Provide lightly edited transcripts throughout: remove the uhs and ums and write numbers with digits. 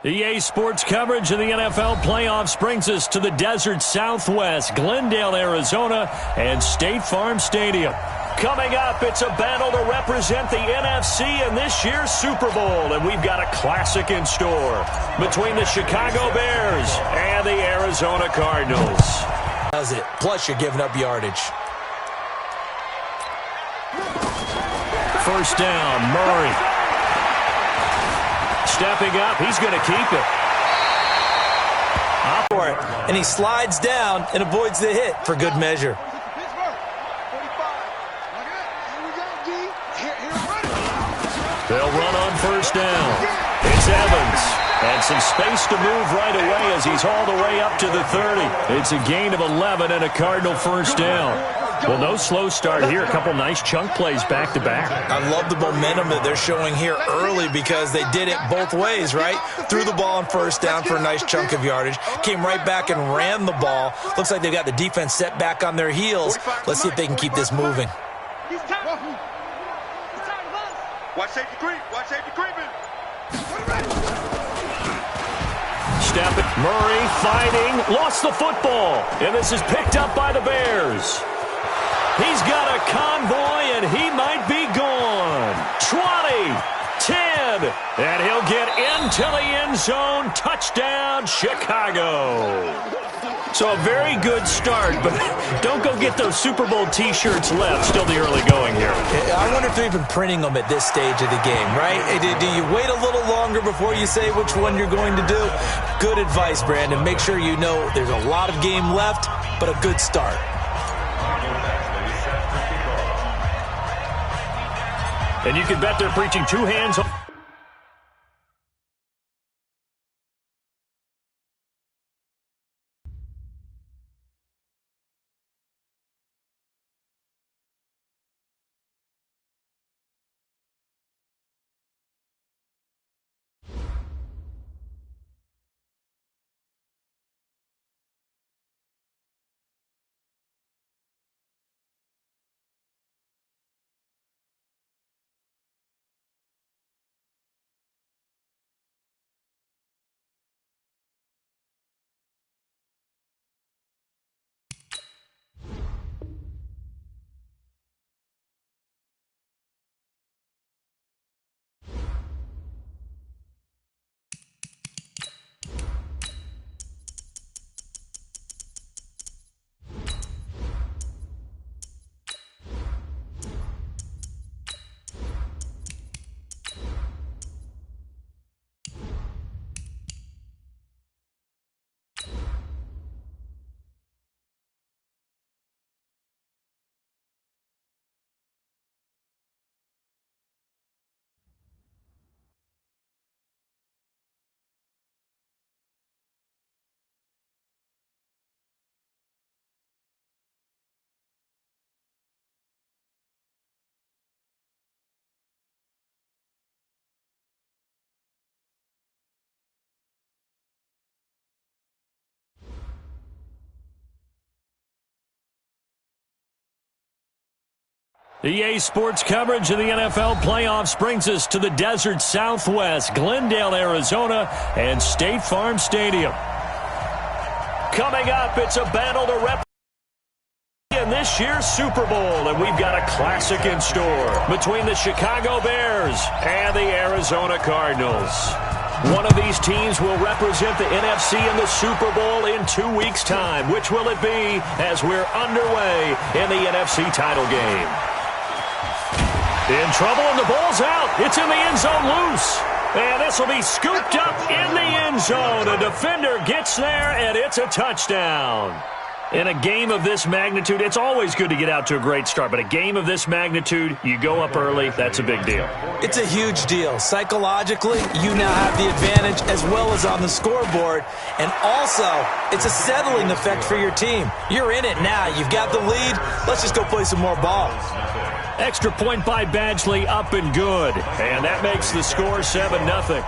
EA Sports coverage of the NFL playoffs brings us to the desert Southwest, Glendale, Arizona, and State Farm Stadium. Coming up, it's a battle to represent the NFC in this year's Super Bowl, and we've got a classic in store between the Chicago Bears and the Arizona Cardinals. Does it? Plus, you're giving up yardage. First down, Murray. Stepping up, he's going to keep it. And he slides down and avoids the hit for good measure. They'll run on first down. It's Evans. And some space to move right away as he's all the way up to the 30. It's a gain of 11 and a Cardinal first down. Well, no slow start here. A couple nice chunk plays back-to-back. I love the momentum that they're showing here early because they did it both ways, right? Threw the ball on first down for a nice chunk of yardage. Came right back and ran the ball. Looks like they've got the defense set back on their heels. Let's see if they can keep this moving. Watch safety creep. Watch safety creeping. Step it. Murray fighting. Lost the football. And this is picked up by the Bears. He's got a convoy, and he might be gone. 20, 10, and he'll get into the end zone. Touchdown, Chicago. So a very good start, but don't go get those Super Bowl T-shirts left. Still the early going here. I wonder if they're even printing them at this stage of the game, right? Do you wait a little longer before you say which one you're going to do? Good advice, Brandon. Make sure you know there's a lot of game left, but a good start. And you can bet they're preaching two hands. EA Sports coverage of the NFL playoffs brings us to the desert Southwest, Glendale, Arizona, and State Farm Stadium. Coming up, it's a battle to represent in this year's Super Bowl, and we've got a classic in store between the Chicago Bears and the Arizona Cardinals. One of these teams will represent the NFC in the Super Bowl in 2 weeks' time. Which will it be as we're underway in the NFC title game? In trouble, and the ball's out. It's in the end zone loose. And this will be scooped up in the end zone. A defender gets there, and it's a touchdown. In a game of this magnitude, it's always good to get out to a great start. But a game of this magnitude, you go up early, that's a big deal. It's a huge deal. Psychologically, you now have the advantage as well as on the scoreboard. And also, it's a settling effect for your team. You're in it now. You've got the lead. Let's just go play some more ball. Extra point by Badgley, up and good. And that makes the score 7-0.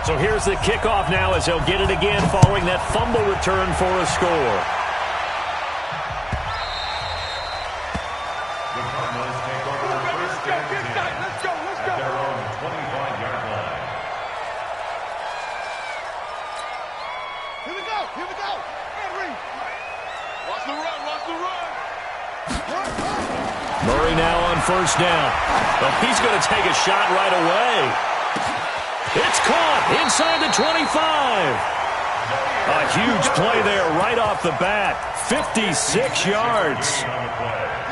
So here's the kickoff now as they'll get it again following that fumble return for a score. Murray now on first down. But he's going to take a shot right away. It's caught inside the 25. A huge play there right off the bat. 56 yards.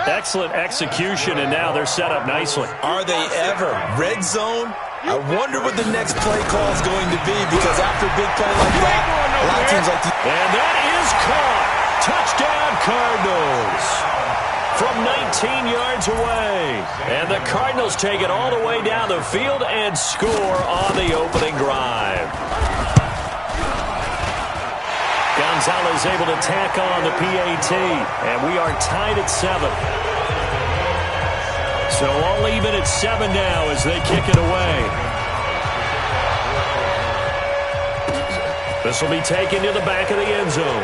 Excellent execution, and now they're set up nicely. Are they ever? Red zone? I wonder what the next play call is going to be, because after a big play like that, a lot of teams like to... And that is caught. Touchdown, Cardinals. From 19 yards away. And the Cardinals take it all the way down the field and score on the opening drive. Gonzalez able to tack on the PAT. And we are tied at 7. So all even at 7 now as they kick it away. This will be taken to the back of the end zone.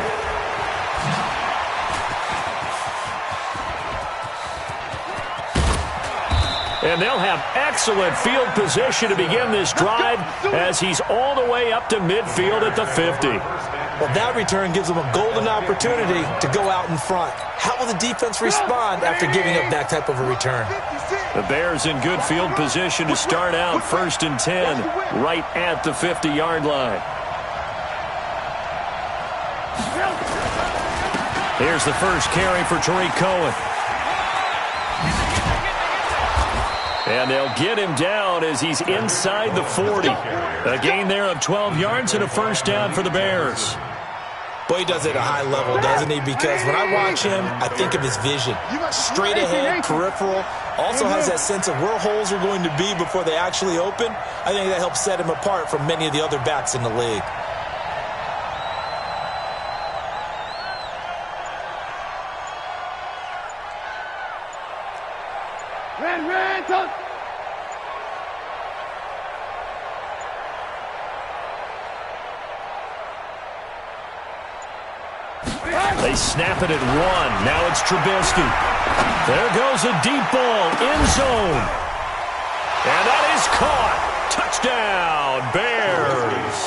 And they'll have excellent field position to begin this drive as he's all the way up to midfield at the 50. Well, that return gives them a golden opportunity to go out in front. How will the defense respond after giving up that type of a return? The Bears in good field position to start out 1st and 10 right at the 50-yard line. Here's the first carry for Tariq Cohen. And they'll get him down as he's inside the 40. A gain there of 12 yards and a first down for the Bears. Boy, he does it at a high level, doesn't he? Because when I watch him, I think of his vision. Straight ahead, peripheral. Also has that sense of where holes are going to be before they actually open. I think that helps set him apart from many of the other backs in the league. They snap it at 1. Now it's Trubisky. There goes a deep ball. End zone. And that is caught. Touchdown, Bears.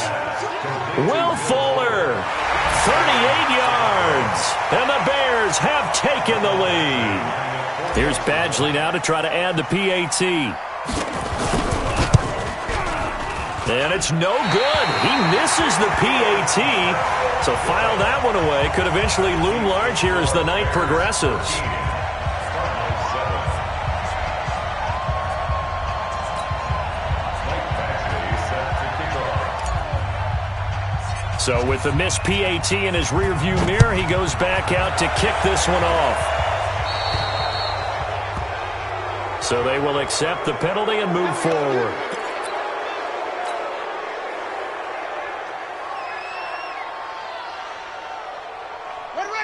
Will Fuller. 38 yards. And the Bears have taken the lead. Here's Badgley now to try to add the PAT. And it's no good. He misses the PAT. So file that one away. Could eventually loom large here as the night progresses. So with the missed PAT in his rearview mirror, he goes back out to kick this one off. So they will accept the penalty and move forward.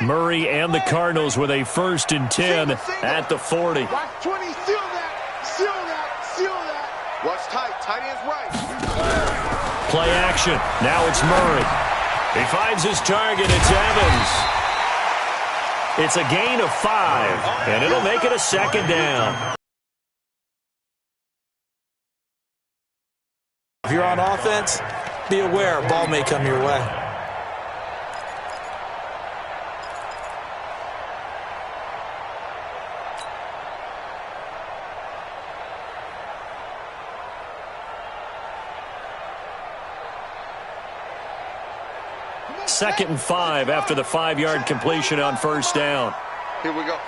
Murray and the Cardinals with a 1st and 10 at the 40. Watch 20, seal that, seal that, seal that. Watch tight, tight end's right. Play action. Now it's Murray. He finds his target. It's Evans. It's a gain of 5, and it'll make it a 2nd down. If you're on offense, be aware a ball may come your way. Second and 5 after the 5-yard completion on first down. Here we go.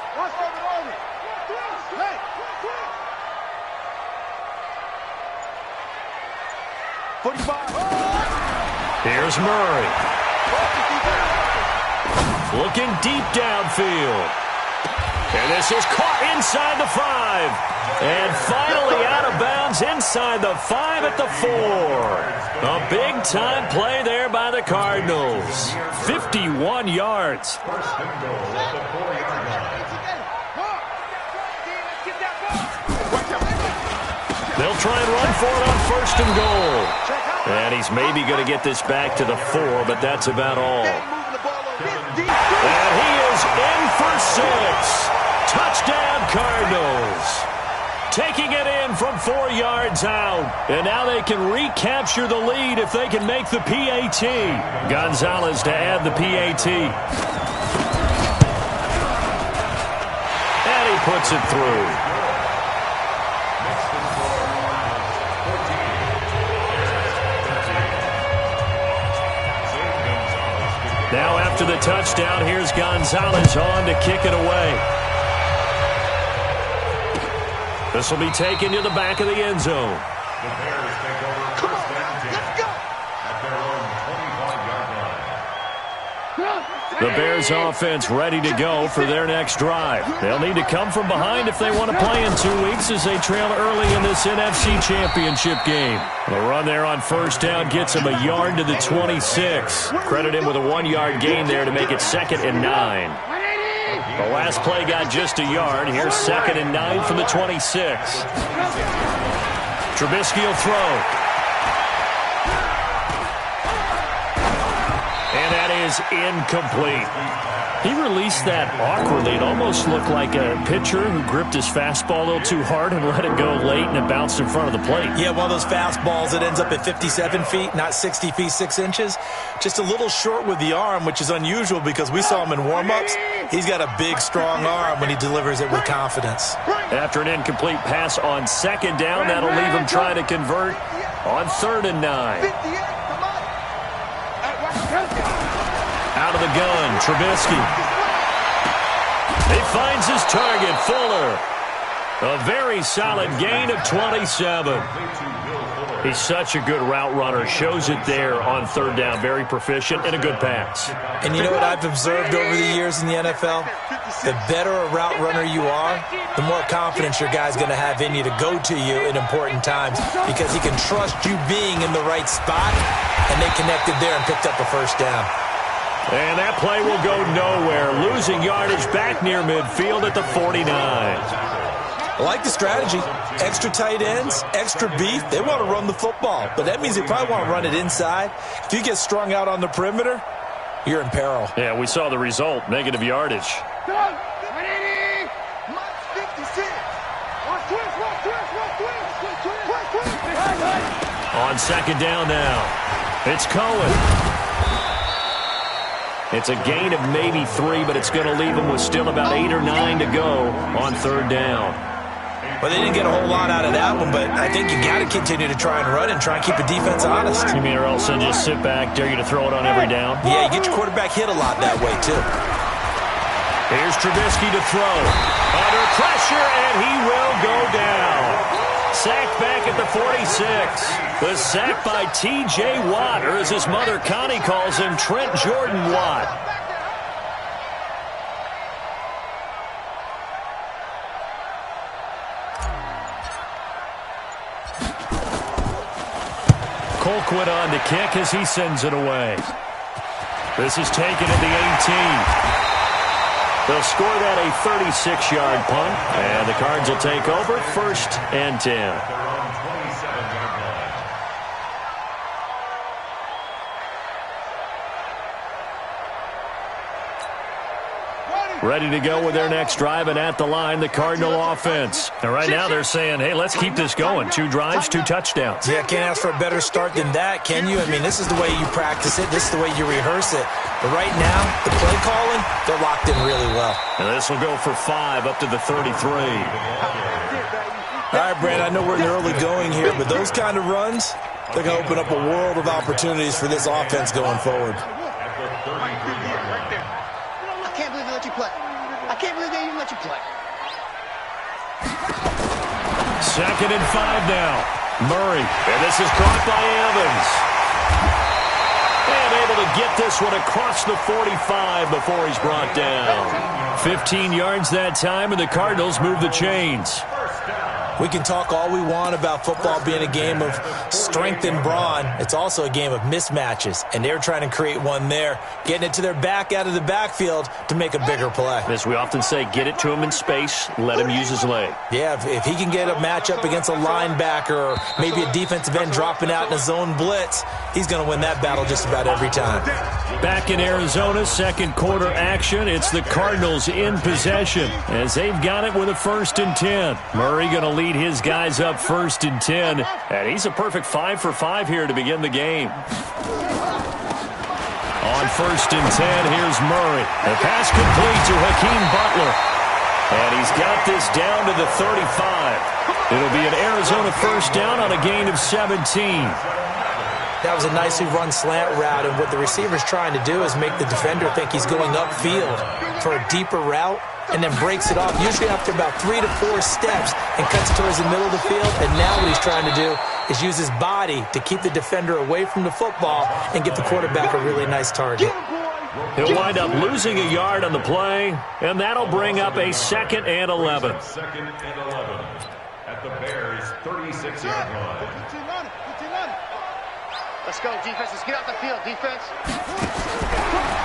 Here's Murray. Looking deep downfield. And this is caught inside the 5. And finally out of bounds inside the 5 at the 4. A big-time play there by the Cardinals. 51 yards. They'll try and run for it on 1st and goal. And he's maybe going to get this back to the 4, but that's about all. And he is in for 6. Touchdown, Cardinals. Taking it in from 4 yards out. And now they can recapture the lead if they can make the PAT. Gonzalez to add the PAT. puts it through. Now after the touchdown, here's Gonzalez on to kick it away. This will be taken to the back of the end zone. The Bears take over first down, let's go. At their own 25-yard line. The Bears offense ready to go for their next drive. They'll need to come from behind if they want to play in 2 weeks as they trail early in this NFC Championship game. The run there on first down gets him a yard to the 26. Credit him with a 1-yard gain there to make it 2nd and 9. The last play got just a yard. Here's 2nd and 9 from the 26. Trubisky will throw. And that is incomplete. He released that awkwardly. It almost looked like a pitcher who gripped his fastball a little too hard and let it go late, and it bounced in front of the plate. Yeah, one of those fastballs that ends up at 57 feet, not 60 feet, 6 inches. Just a little short with the arm, which is unusual because we saw him in warm-ups. He's got a big, strong arm when he delivers it with confidence. After an incomplete pass on 2nd down, that'll leave him trying to convert on 3rd and 9. Out of the gun, Trubisky. He finds his target, Fuller. A very solid gain of 27. He's such a good route runner. Shows it there on 3rd down. Very proficient and a good pass. And you know what I've observed over the years in the NFL? The better a route runner you are, the more confidence your guy's going to have in you to go to you in important times because he can trust you being in the right spot, and they connected there and picked up a first down. And that play will go nowhere. Losing yardage back near midfield at the 49. I like the strategy. Extra tight ends, extra beef. They want to run the football, but that means they probably want to run it inside. If you get strung out on the perimeter, you're in peril. Yeah, we saw the result. Negative yardage. On 2nd down now. It's Cohen. It's a gain of maybe 3, but it's going to leave him with still about 8 or 9 to go on 3rd down. Well, they didn't get a whole lot out of that one, but I think you got to continue to try and run and try and keep the defense honest. You mean or else they'll just sit back, dare you to throw it on every down? Yeah, you get your quarterback hit a lot that way, too. Here's Trubisky to throw. Under pressure, and he will go down. Sacked back at the 46. The sack by T.J. Watt, or as his mother Connie calls him, Trent Jordan Watt. Colquitt on to kick as he sends it away. This is taken at the 18. They'll score that a 36-yard punt, and the Cards will take over 1st and 10. Ready to go with their next drive, and at the line, the Cardinal offense. And right now they're saying, hey, let's keep this going. 2 drives, 2 touchdowns. Yeah, can't ask for a better start than that, can you? I mean, this is the way you practice it. This is the way you rehearse it. But right now, the play calling, they're locked in really well. And this will go for 5 up to the 33. All right, Brad, I know we're in the early going here, but those kind of runs, they're going to open up a world of opportunities for this offense going forward. I can't believe they let you play. I can't believe they even let you play. 2nd and 5 now. Murray. And this is caught by Evans. And able to get this one across the 45 before he's brought down. 15 yards that time, and the Cardinals move the chains. We can talk all we want about football being a game of strength and brawn. It's also a game of mismatches, and they're trying to create one there, getting it to their back out of the backfield to make a bigger play. As we often say, get it to him in space, let him use his leg. Yeah, if he can get a matchup against a linebacker or maybe a defensive end dropping out in a zone blitz, he's going to win that battle just about every time. Back in Arizona, 2nd quarter action. It's the Cardinals in possession as they've got it with a 1st and 10. Murray going to lead his guys up 1st and 10, and he's a perfect 5 for 5 here to begin the game. On 1st and 10, here's Murray. The pass complete to Hakeem Butler. And he's got this down to the 35. It'll be an Arizona first down on a gain of 17. That was a nicely run slant route, and what the receiver's trying to do is make the defender think he's going upfield for a deeper route, and then breaks it off, usually after about 3 to 4 steps, and cuts towards the middle of the field. And now what he's trying to do is use his body to keep the defender away from the football and give the quarterback a really nice target. He'll wind up losing a yard on the play, and that'll bring up a 2nd and 11. Second and 11 at the Bears' 36-yard line. Let's go, defense. Let's get out the field, defense.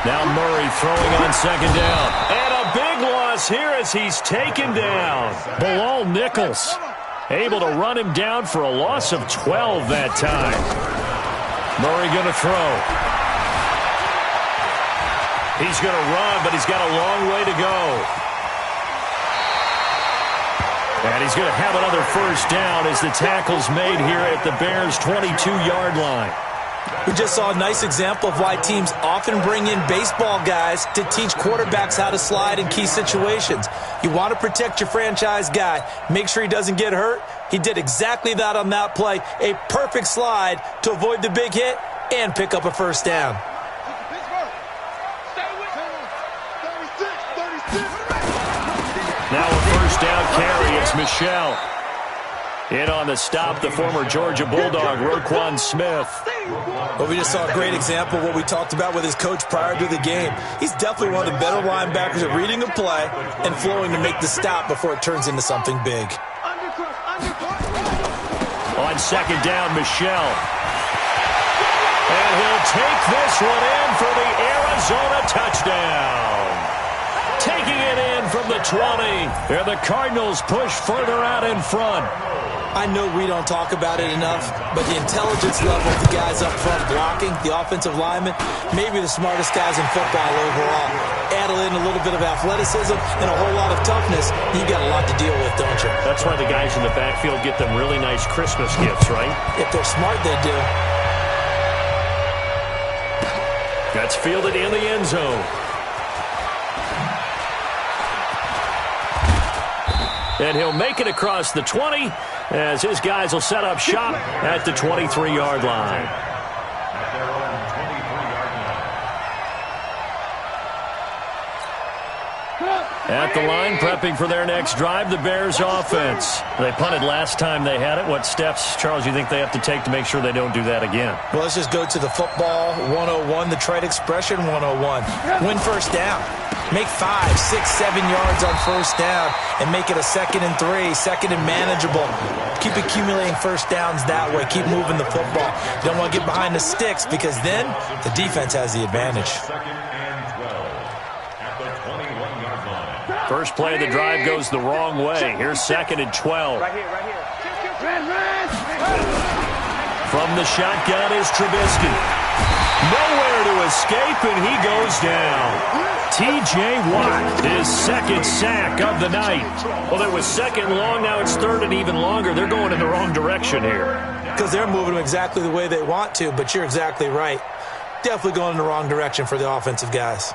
Now Murray throwing on 2nd down. And a big loss here as he's taken down. Bilal Nichols able to run him down for a loss of 12 that time. Murray going to throw. He's going to run, but he's got a long way to go. And he's going to have another first down as the tackle's made here at the Bears' 22-yard line. We just saw a nice example of why teams often bring in baseball guys to teach quarterbacks how to slide in key situations. You want to protect your franchise guy. Make sure he doesn't get hurt. He did exactly that on that play. A perfect slide to avoid the big hit and pick up a first down. Now a first down carry. It's Michel. In on the stop, the former Georgia Bulldog, Roquan Smith. Well, we just saw a great example of what we talked about with his coach prior to the game. He's definitely one of the better linebackers at reading a play and flowing to make the stop before it turns into something big. On 2nd down, Michel. And he'll take this one in for the Arizona touchdown. Taking it in from the 20. And the Cardinals push further out in front. I know we don't talk about it enough, but the intelligence level of the guys up front blocking, the offensive linemen, maybe the smartest guys in football overall. Add in a little bit of athleticism and a whole lot of toughness, you got a lot to deal with, don't you? That's why the guys in the backfield get them really nice Christmas gifts, right? If they're smart, they do. That's fielded in the end zone. And he'll make it across the 20 as his guys will set up shop at the 23-yard line. At their own 23-yard line. At the line, prepping for their next drive, the Bears offense. They punted last time they had it. What steps, Charles, you think they have to take to make sure they don't do that again? Well, let's just go to the football 101, the trade expression 101. Win first down. Make 5, 6, 7 yards on first down and make it a 2nd and 3, 2nd and manageable. Keep accumulating first downs that way. Keep moving the football. You don't want to get behind the sticks because then the defense has the advantage. 2nd and 12 at the 21-yard line. First play of the drive goes the wrong way. Here's 2nd and 12. Right here. From the shotgun is Trubisky. Nowhere to escape, and he goes down. T.J. Watt, his 2nd sack of the night. Well, it was 2nd long, now it's 3rd and even longer. They're going in the wrong direction here. Because they're moving them exactly the way they want to, but you're exactly right. Definitely going in the wrong direction for the offensive guys.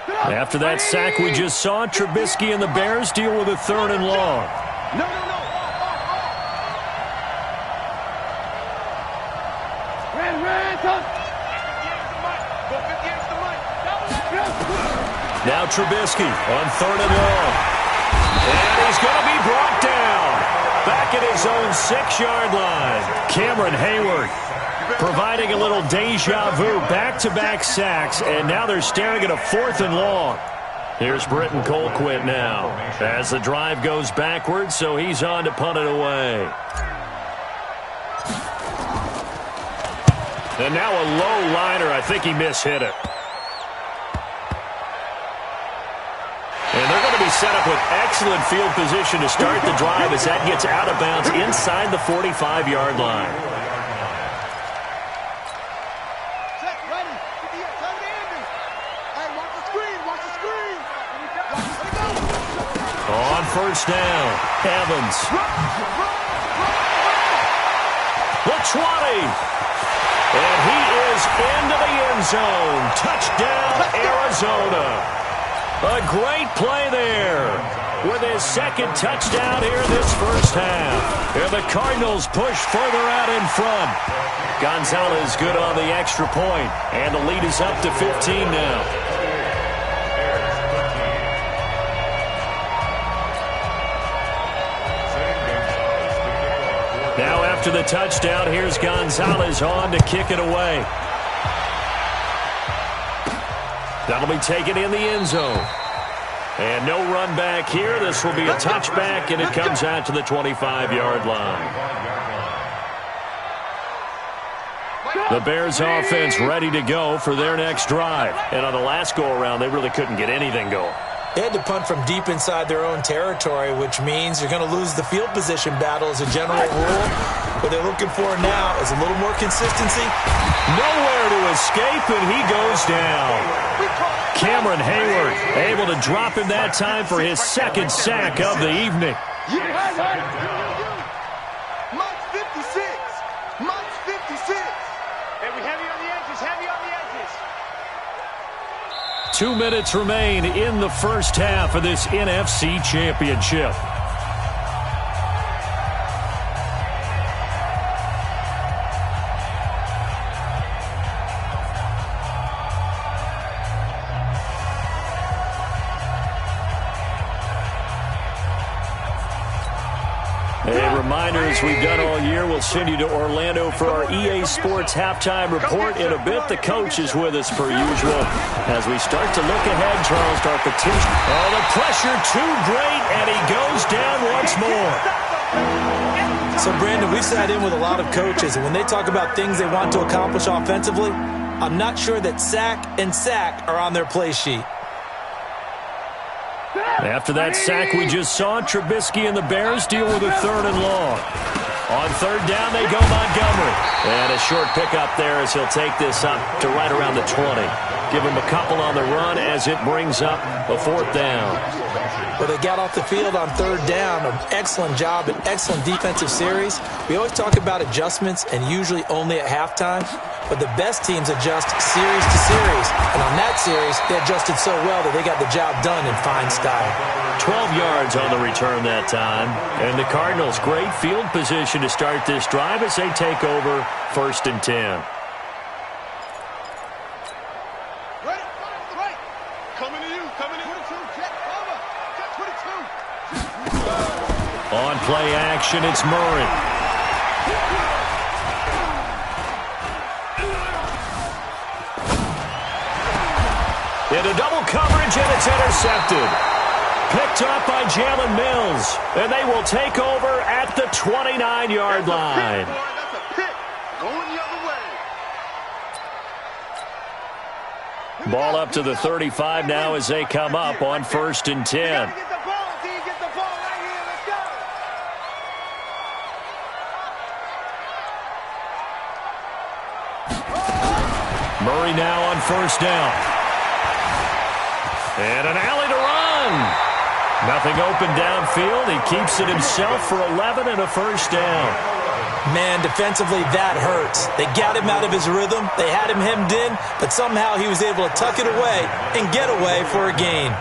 After that sack we just saw, Trubisky and the Bears deal with a 3rd and long. No. Now Trubisky on 3rd and long. And he's going to be brought down. Back at his own 6-yard line. Cameron Hayward providing a little deja vu. Back-to-back sacks, and now they're staring at a 4th and long. Here's Britton Colquitt now as the drive goes backwards, so he's on to punt it away. And now a low liner. I think he mishit it. And they're going to be set up with excellent field position to start the drive as that gets out of bounds inside the 45-yard line. On first down, Evans. 20. And he is into the end zone. Touchdown, Arizona. A great play there with his second touchdown here this first half. And the Cardinals push further out in front. Gonzalez good on the extra point, and the lead is up to 15 now. Now after the touchdown, here's Gonzalez on to kick it away. That'll be taken in the end zone. And no run back here. This will be a touchback, and it comes out to the 25-yard line. The Bears offense ready to go for their next drive. And on the last go-around, they really couldn't get anything going. They had to punt from deep inside their own territory, which means you're going to lose the field position battle as a general rule. What they're looking for now is a little more consistency. Nowhere to escape, and he goes down. Cameron Hayward able to drop him that time for his second sack of the evening. Mike's 56. Mike's 56. Hey, we heavy on the edges, heavy on the edges. 2 minutes remain in the first half of this NFC Championship. A reminder, as we've done all year, we'll send you to Orlando for our EA Sports halftime report in a bit. The coach is with us per usual. As we start to look ahead, Charles, our petition. Oh, the pressure too great, and he goes down once more. So, Brandon, we've sat in with a lot of coaches, and when they talk about things they want to accomplish offensively, I'm not sure that sack and sack are on their play sheet. After that sack we just saw, Trubisky and the Bears deal with a 3rd and long. On 3rd down, they go Montgomery. And a short pickup there as he'll take this up to right around the 20. Give him a couple on the run as it brings up a 4th down. Well, they got off the field on 3rd down. An excellent job, an excellent defensive series. We always talk about adjustments and usually only at halftime. But the best teams adjust series to series. And on that series, they adjusted so well that they got the job done in fine style. 12 yards on the return that time. And the Cardinals, great field position to start this drive as they take over 1st and 10. Coming to you, coming to you. Check over. Check 22. On play action, it's Murray. Into double coverage, and it's intercepted. Picked up by Jalen Mills, and they will take over at the 29-yard line. That's a pick. Going the other way. Ball up to the 35 now as they come up on 1st and 10. Get the ball, D. Get the ball right here. Let's go. Murray now on 1st down. And an alley to run. Nothing open downfield. He keeps it himself for 11 and a 1st down. Man, defensively, that hurts. They got him out of his rhythm. They had him hemmed in, but somehow he was able to tuck it away and get away for a gain.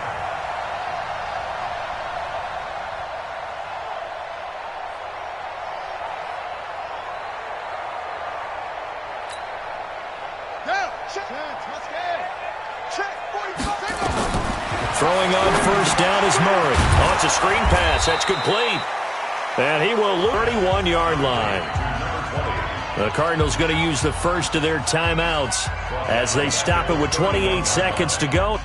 Throwing on 1st down is Murray. Oh, it's a screen pass. That's complete. And he will lose 31-yard line. The Cardinals going to use the first of their timeouts as they stop it with 28 seconds to go.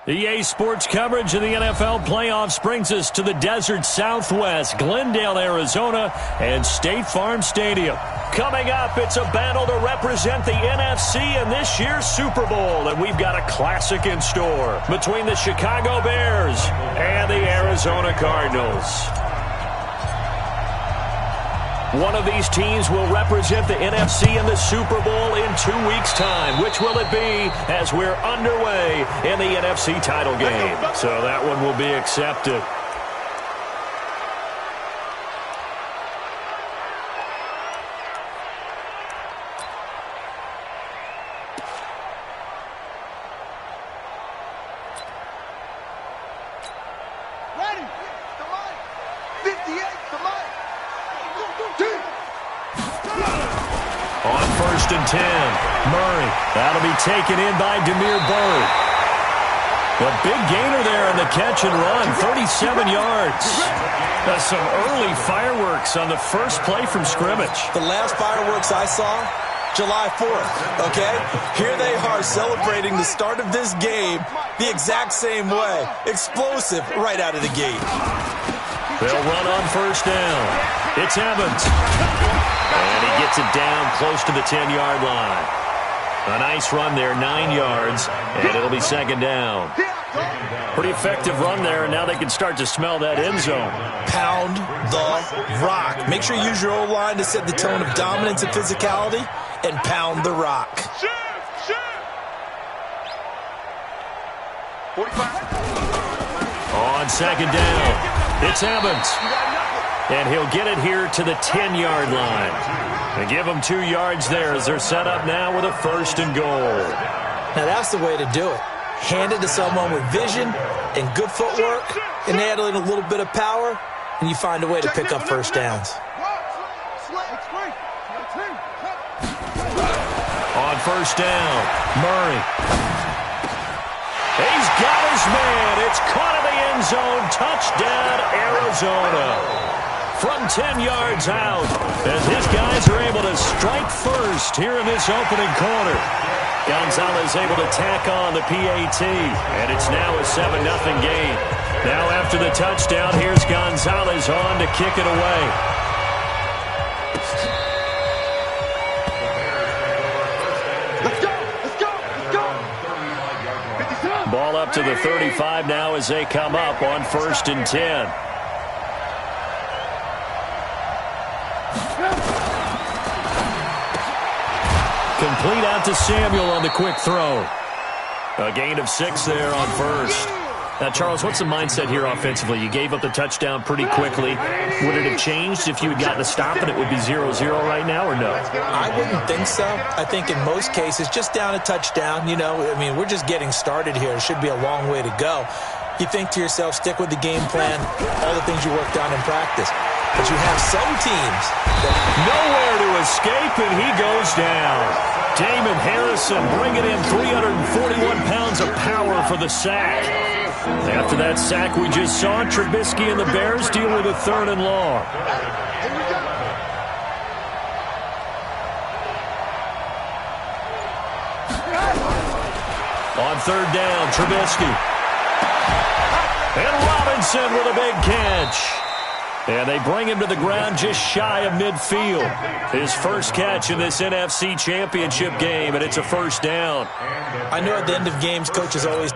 EA Sports coverage of the NFL playoffs brings us to the desert Southwest, Glendale, Arizona, and State Farm Stadium. Coming up, it's a battle to represent the NFC in this year's Super Bowl, and we've got a classic in store between the Chicago Bears and the Arizona Cardinals. One of these teams will represent the NFC in the Super Bowl in 2 weeks' time. Which will it be as we're underway in the NFC title game? So that one will be accepted. Ready? 58, On 1st and 10, Murray. That'll be taken in by Demir Bird. The big gainer there on the catch and run, 37 yards. That's some early fireworks on the first play from scrimmage. The last fireworks I saw, July 4th, okay? Here they are celebrating the start of this game the exact same way. Explosive right out of the gate. They'll run on 1st down. It's Evans. And he gets it down close to the 10-yard line. A nice run there, 9 yards, and it'll be 2nd down. Pretty effective run there, and now they can start to smell that end zone. Pound the rock. Make sure you use your O-line to set the tone of dominance and physicality, and pound the rock. On 2nd down, it's Evans. And he'll get it here to the 10-yard line. They give them 2 yards there as they're set up now with a 1st and goal. Now that's the way to do it. Hand it to someone with vision and good footwork, and add in a little bit of power, and you find a way to pick up 1st downs. On 1st down, Murray. He's got his man. It's caught in the end zone. Touchdown, Arizona. From 10 yards out, as his guys are able to strike first here in this opening quarter. Gonzalez able to tack on the PAT, and it's now a 7-0 game. Now after the touchdown, here's Gonzalez on to kick it away. Ball up to the 35 now as they come up on 1st and 10. Complete out to Samuel on the quick throw. A gain of 6 there on 1st. Now, Charles, what's the mindset here offensively? You gave up the touchdown pretty quickly. Would it have changed if you had gotten a stop and it would be 0-0 right now, or no? I wouldn't think so. I think in most cases, just down a touchdown, we're just getting started here. It should be a long way to go. You think to yourself, stick with the game plan, all the things you worked on in practice. But you have some teams that nowhere to escape, and he goes down. Damon Harrison bringing in 341 pounds of power for the sack. After that sack we just saw, Trubisky and the Bears deal with a 3rd and long. On 3rd down, Trubisky. And Robinson with a big catch. And they bring him to the ground just shy of midfield. His first catch in this NFC Championship game, and it's a 1st down. I know at the end of games, coaches always